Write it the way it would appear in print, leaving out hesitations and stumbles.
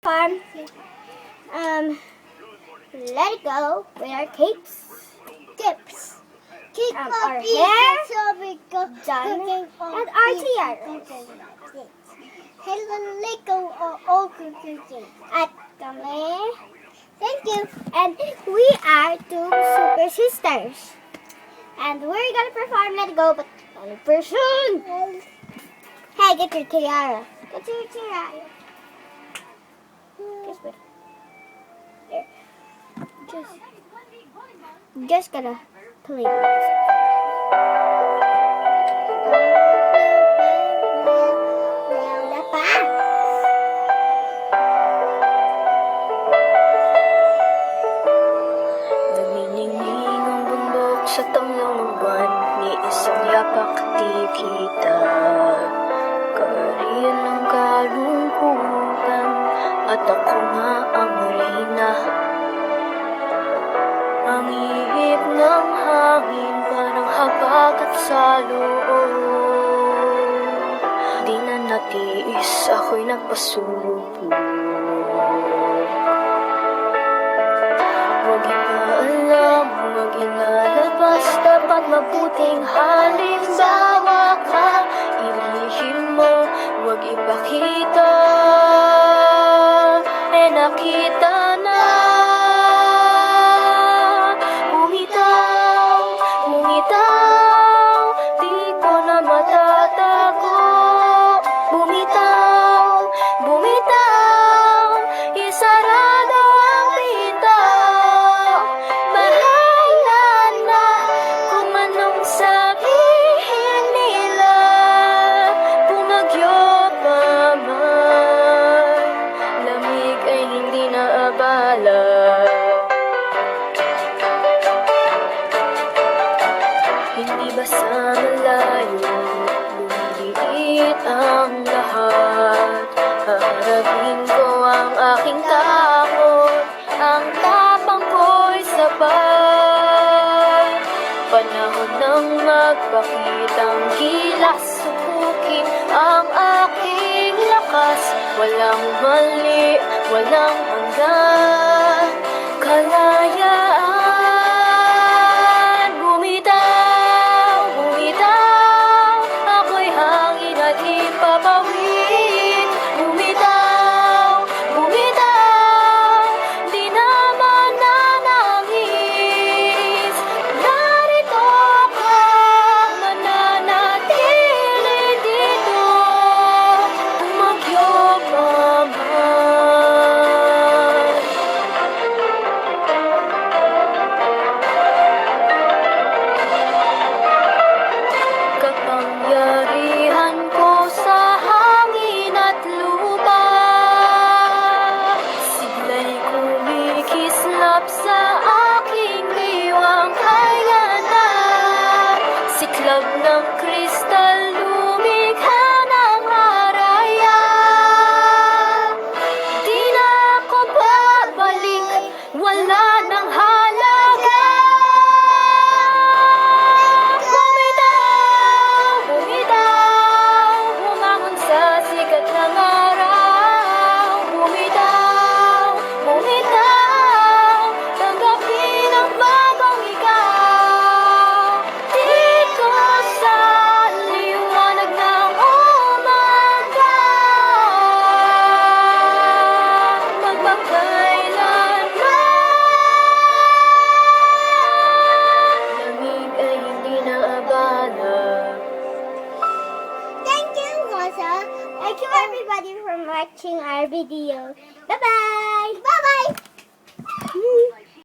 farm. Let it go with our capes. Keep our up hair done and our tiaras. At kami. Thank you. And we are two super sisters. And we're gonna perform Let It Go, but only person. Hey, get your tiara. Get your tiara. Just wait. Here. Just gonna play the music. Naniningning ang bundok sa tanglaw ng buwan, ni isang yapak di kita. Kariyan ng kalungkutan, at ako nga ang reyna. Ang ihip ng hangin, parang habagat sa loob. Di na natiis, ako'y nagpasubo. Huwag ipaalam, huwag ilalabas, dapat mabuting halimbawa ka. Ilihim mo, huwag ipakita, nakita na. Bumitaw, bumitaw, di ko na matatago. Bumitaw, bumitaw, isarado ang pinto. Bahala na kung anong sabihin nila. Bumagyo pa man, lamig ay hindi na abala. Hindi ba sa malayo, lumiliit ang lahat. Harapin ko ang aking takot, ang tapang ko'y sapat. Panahon ng magpakitang gilas, sukukin ang aking lakas. Walang mali, walang hanggan, kalayaan. Bumitaw, bumitaw, ako'y hangin at ipapawid. Bumitaw, bumitaw, di naman nanangis. Narito ako, mananatili dito. Bumagyo pa man. Kapangyarihan ko sa hangin at lupa, sigla'y kumikislap sa aking diwang kaya na. Siklab ng kristal, lumikha ng araya. Di na ako babalik, wala nang halaga. Bumitaw, bumitaw, bumangon sa sikat ng araw. Bumitaw, bumitaw, tanggapin ang bagong ikaw. Dito sa liwanag ng umaga, magpakailanman. Lamig ay hindi na abala. Thank you, Rosa. Thank you, everybody, for watching our video. Bye-bye. Bye-bye.